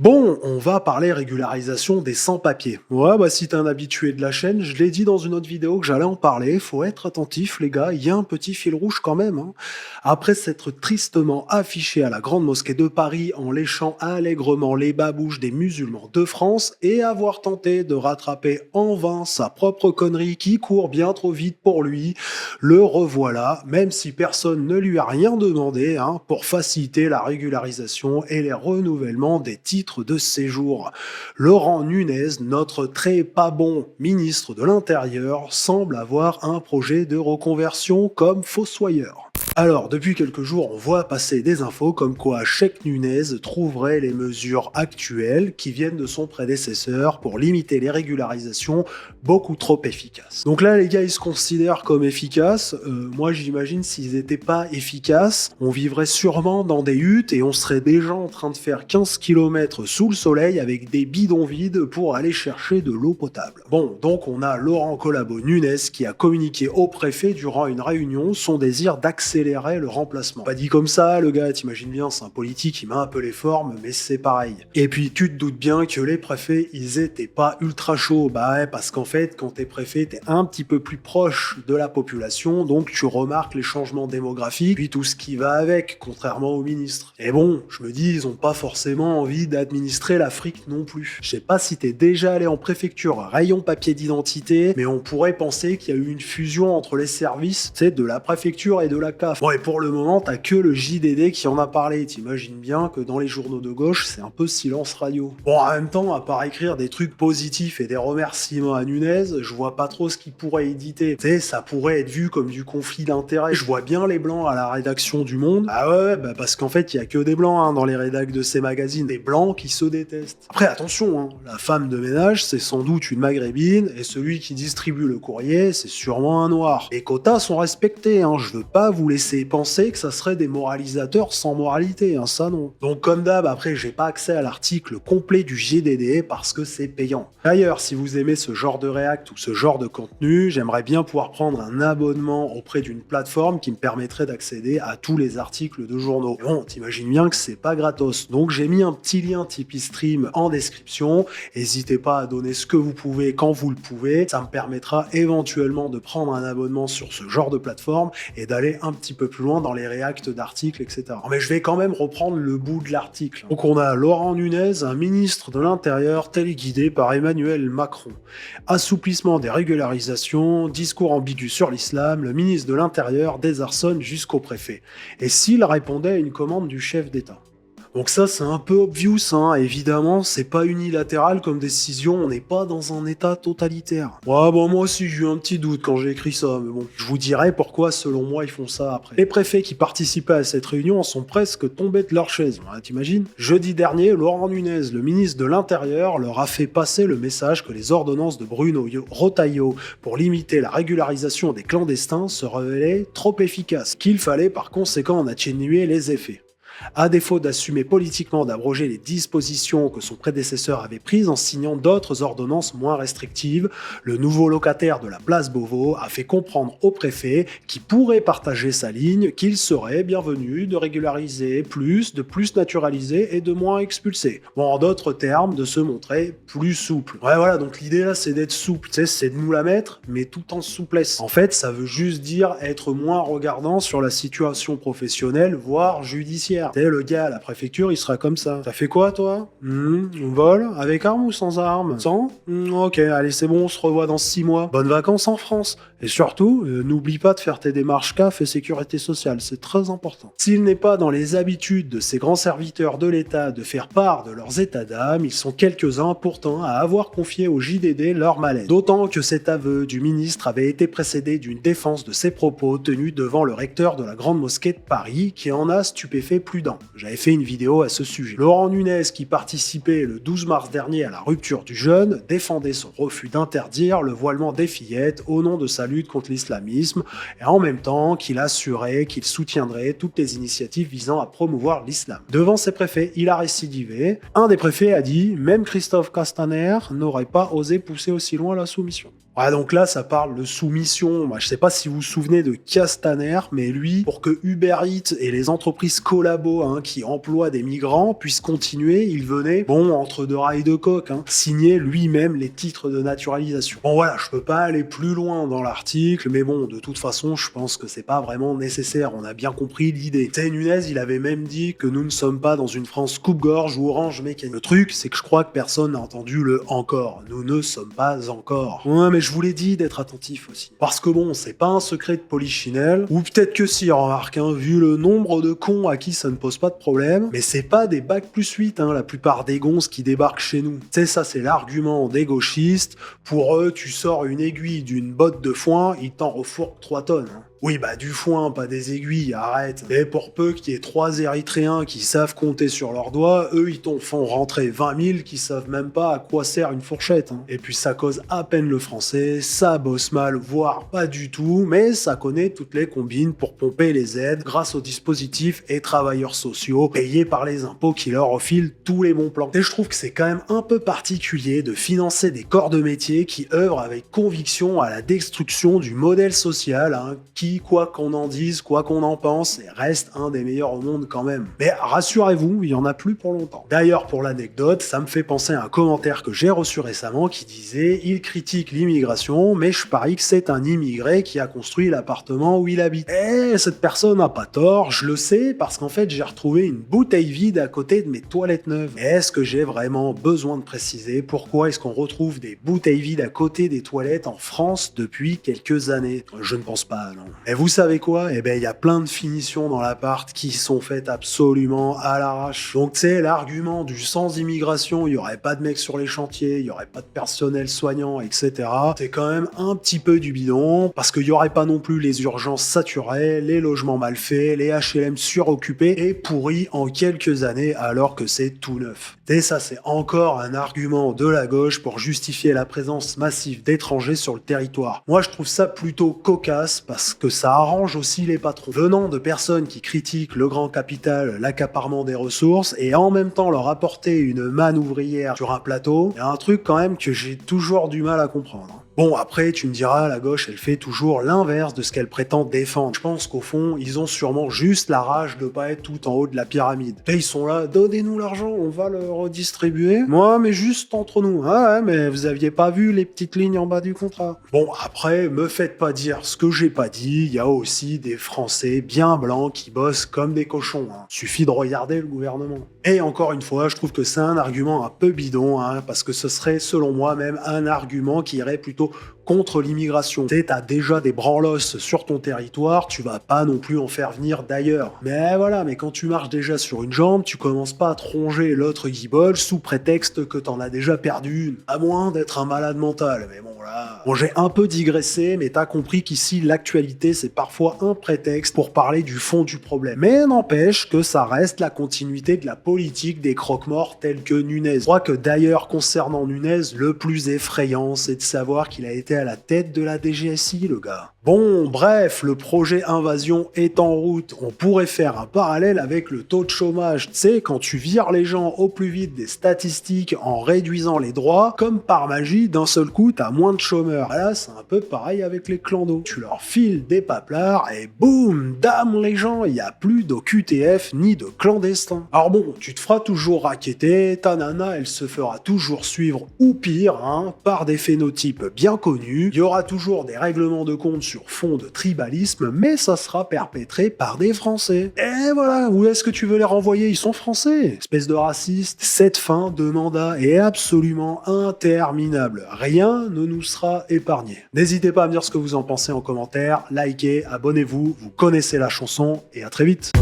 Bon, on va parler régularisation des sans-papiers. Ouais, bah si t'es un habitué de la chaîne, je l'ai dit dans une autre vidéo que j'allais en parler, faut être attentif les gars, il y a un petit fil rouge quand même, hein. Après s'être tristement affiché à la Grande Mosquée de Paris en léchant allègrement les babouches des musulmans de France et avoir tenté de rattraper en vain sa propre connerie qui court bien trop vite pour lui, le revoilà, même si personne ne lui a rien demandé, hein, pour faciliter la régularisation et les renouvellements des titres de séjour. Laurent Nunez, notre très pas bon ministre de l'Intérieur, semble avoir un projet de reconversion comme fossoyeur. Alors, depuis quelques jours, on voit passer des infos comme quoi Cheikh Nunez trouverait les mesures actuelles qui viennent de son prédécesseur pour limiter les régularisations beaucoup trop efficaces. Donc là, les gars, ils se considèrent comme efficaces. Moi, j'imagine s'ils n'étaient pas efficaces, on vivrait sûrement dans des huttes et on serait déjà en train de faire 15 km sous le soleil avec des bidons vides pour aller chercher de l'eau potable. Bon, donc on a Laurent Collabo Nunez qui a communiqué au préfet durant une réunion son désir d'accélérer le remplacement. Pas dit comme ça, le gars, t'imagines bien, c'est un politique, il met un peu les formes, mais c'est pareil. Et puis tu te doutes bien que les préfets, ils étaient pas ultra chauds, bah ouais, parce qu'en fait, quand t'es préfet, t'es un petit peu plus proche de la population, donc tu remarques les changements démographiques, puis tout ce qui va avec, contrairement aux ministres. Et bon, je me dis, ils ont pas forcément envie d'administrer l'Afrique non plus. Je sais pas si t'es déjà allé en préfecture, rayon papier d'identité, mais on pourrait penser qu'il y a eu une fusion entre les services, tu sais, de la préfecture et de la CAF. Bon, et pour le moment, t'as que le JDD qui en a parlé. T'imagines bien que dans les journaux de gauche, c'est un peu silence radio. Bon, en même temps, à part écrire des trucs positifs et des remerciements à Nunez, je vois pas trop ce qu'il pourrait éditer. Tu sais, ça pourrait être vu comme du conflit d'intérêts. Je vois bien les blancs à la rédaction du Monde. Ah ouais, bah parce qu'en fait, il y a que des blancs hein, dans les rédacs de ces magazines. Des blancs qui se détestent. Après, attention, hein, la femme de ménage, c'est sans doute une maghrébine, et celui qui distribue le courrier, c'est sûrement un noir. Les quotas sont respectés, hein, je veux pas vous laisser penser que ça serait des moralisateurs sans moralité, hein, ça non. Donc comme d'hab, après j'ai pas accès à l'article complet du JDD parce que c'est payant. D'ailleurs, si vous aimez ce genre de React ou ce genre de contenu, j'aimerais bien pouvoir prendre un abonnement auprès d'une plateforme qui me permettrait d'accéder à tous les articles de journaux. Mais bon, t'imagines bien que c'est pas gratos, donc j'ai mis un petit lien Tipeee Stream en description. N'hésitez pas à donner ce que vous pouvez quand vous le pouvez, ça me permettra éventuellement de prendre un abonnement sur ce genre de plateforme et d'aller un petit peu plus loin dans les réacts d'articles, etc. Mais je vais quand même reprendre le bout de l'article. Donc on a Laurent Nunez, un ministre de l'Intérieur téléguidé par Emmanuel Macron. Assouplissement des régularisations, discours ambigu sur l'islam, le ministre de l'Intérieur désarçonne jusqu'au préfet. Et s'il répondait à une commande du chef d'État? Donc ça, c'est un peu obvious, hein. Évidemment, c'est pas unilatéral comme décision, on n'est pas dans un état totalitaire. Ouais, bon, moi aussi, j'ai eu un petit doute quand j'ai écrit ça, mais bon, je vous dirai pourquoi, selon moi, ils font ça après. Les préfets qui participaient à cette réunion sont presque tombés de leur chaise, ouais, t'imagines? Jeudi dernier, Laurent Nunez, le ministre de l'Intérieur, leur a fait passer le message que les ordonnances de Bruno Retailleau pour limiter la régularisation des clandestins se révélaient trop efficaces, qu'il fallait par conséquent en atténuer les effets. À défaut d'assumer politiquement d'abroger les dispositions que son prédécesseur avait prises en signant d'autres ordonnances moins restrictives, le nouveau locataire de la place Beauvau a fait comprendre au préfet qui pourrait partager sa ligne qu'il serait bienvenu de régulariser plus, de plus naturaliser et de moins expulser. Bon, en d'autres termes, de se montrer plus souple. Ouais, voilà, donc l'idée là, c'est d'être souple, tu sais, c'est de nous la mettre, mais tout en souplesse. En fait, ça veut juste dire être moins regardant sur la situation professionnelle, voire judiciaire. T'sais, le gars à la préfecture, il sera comme ça. T'as fait quoi, toi? Vol? Avec arme ou sans arme? Sans? Ok, allez, c'est bon, on se revoit dans 6 mois. Bonnes vacances en France. Et surtout, n'oublie pas de faire tes démarches CAF et sécurité sociale, c'est très important. S'il n'est pas dans les habitudes de ces grands serviteurs de l'État de faire part de leurs états d'âme, ils sont quelques-uns pourtant à avoir confié au JDD leur malaise. D'autant que cet aveu du ministre avait été précédé d'une défense de ses propos tenus devant le recteur de la Grande Mosquée de Paris, qui en a stupéfait plus d'un. J'avais fait une vidéo à ce sujet. Laurent Nunez, qui participait le 12 mars dernier à la rupture du jeûne, défendait son refus d'interdire le voilement des fillettes au nom de sa lutte contre l'islamisme, et en même temps qu'il assurait qu'il soutiendrait toutes les initiatives visant à promouvoir l'islam. Devant ses préfets, il a récidivé. Un des préfets a dit « Même Christophe Castaner n'aurait pas osé pousser aussi loin la soumission ». Ouais, donc là, ça parle de soumission. Moi, je sais pas si vous vous souvenez de Castaner, mais lui, pour que Uber Eats et les entreprises collabo qui emploient des migrants puissent continuer, il venait, bon, entre deux rails de coq, signer lui-même les titres de naturalisation. Bon, voilà, je peux pas aller plus loin dans l'article, mais bon, de toute façon, je pense que c'est pas vraiment nécessaire. On a bien compris l'idée. Tu sais, Nunez, il avait même dit que nous ne sommes pas dans une France coupe-gorge ou orange mécanique. Le truc, c'est que je crois que personne n'a entendu le encore. Nous ne sommes pas encore. Ouais, mais je vous l'ai dit d'être attentif aussi. Parce que bon, c'est pas un secret de polichinelle, ou peut-être que si, remarque, vu le nombre de cons à qui ça ne pose pas de problème, mais c'est pas des bacs plus 8, la plupart des gonzes qui débarquent chez nous. Tu sais, ça c'est l'argument des gauchistes. Pour eux, tu sors une aiguille d'une botte de foin, ils t'en refourquent 3 tonnes. Oui, bah du foin, pas des aiguilles, arrête. Et pour peu qu'il y ait 3 Érythréens qui savent compter sur leurs doigts, eux ils t'en font rentrer 20 000 qui savent même pas à quoi sert une fourchette. Et puis ça cause à peine le français, ça bosse mal, voire pas du tout, mais ça connaît toutes les combines pour pomper les aides grâce aux dispositifs et travailleurs sociaux payés par les impôts qui leur refilent tous les bons plans. Et je trouve que c'est quand même un peu particulier de financer des corps de métier qui œuvrent avec conviction à la destruction du modèle social qui, quoi qu'on en dise, quoi qu'on en pense, reste un des meilleurs au monde quand même. Mais rassurez-vous, il y en a plus pour longtemps. D'ailleurs, pour l'anecdote, ça me fait penser à un commentaire que j'ai reçu récemment qui disait « Il critique l'immigration, mais je parie que c'est un immigré qui a construit l'appartement où il habite. » Et cette personne n'a pas tort, je le sais, parce qu'en fait, j'ai retrouvé une bouteille vide à côté de mes toilettes neuves. Mais est-ce que j'ai vraiment besoin de préciser pourquoi est-ce qu'on retrouve des bouteilles vides à côté des toilettes en France depuis quelques années? Je ne pense pas, non. Et vous savez quoi? Eh ben, il y a plein de finitions dans l'appart qui sont faites absolument à l'arrache. Donc, tu sais, l'argument du sans immigration, il y aurait pas de mecs sur les chantiers, il y aurait pas de personnel soignant, etc. C'est quand même un petit peu du bidon, parce qu'il y aurait pas non plus les urgences saturées, les logements mal faits, les HLM suroccupés et pourris en quelques années, alors que c'est tout neuf. Et ça, c'est encore un argument de la gauche pour justifier la présence massive d'étrangers sur le territoire. Moi, je trouve ça plutôt cocasse, parce que ça arrange aussi les patrons. Venant de personnes qui critiquent le grand capital, l'accaparement des ressources, et en même temps leur apporter une manne ouvrière sur un plateau, il y a un truc quand même que j'ai toujours du mal à comprendre. Bon, après, tu me diras, la gauche, elle fait toujours l'inverse de ce qu'elle prétend défendre. Je pense qu'au fond, ils ont sûrement juste la rage de pas être tout en haut de la pyramide. Et ils sont là, donnez-nous l'argent, on va le redistribuer. Moi, mais juste entre nous. Ah ouais, mais vous aviez pas vu les petites lignes en bas du contrat. Bon, après, me faites pas dire ce que j'ai pas dit, il y a aussi des Français bien blancs qui bossent comme des cochons. Suffit de regarder le gouvernement. Et encore une fois, je trouve que c'est un argument un peu bidon, parce que ce serait, selon moi, même un argument qui irait plutôt contre l'immigration. Tu sais, t'as déjà des branlos sur ton territoire, tu vas pas non plus en faire venir d'ailleurs. Mais voilà, mais quand tu marches déjà sur une jambe, tu commences pas à te ronger l'autre guibole sous prétexte que t'en as déjà perdu une. À moins d'être un malade mental, mais bon là... Bon, j'ai un peu digressé, mais t'as compris qu'ici, l'actualité, c'est parfois un prétexte pour parler du fond du problème. Mais n'empêche que ça reste la continuité de la politique des croque-morts tels que Nunez. Je crois que d'ailleurs, concernant Nunez, le plus effrayant, c'est de savoir qu'il a été à la tête de la DGSI, le gars. Bon, bref, le projet Invasion est en route. On pourrait faire un parallèle avec le taux de chômage. Tu sais, quand tu vires les gens au plus vite des statistiques en réduisant les droits, comme par magie, d'un seul coup, t'as moins de chômeurs. Là, c'est un peu pareil avec les clandos. Tu leur files des paplards et boum, dame les gens, il n'y a plus d'OQTF ni de clandestins. Alors bon, tu te feras toujours racketter, ta nana, elle se fera toujours suivre, ou pire, par des phénotypes bien connus. Il y aura toujours des règlements de compte sur fond de tribalisme, mais ça sera perpétré par des Français. Et voilà, où est-ce que tu veux les renvoyer? Ils sont français. Espèce de raciste. Cette fin de mandat est absolument interminable. Rien ne nous sera épargné. N'hésitez pas à me dire ce que vous en pensez en commentaire, likez, abonnez-vous, vous connaissez la chanson, et à très vite.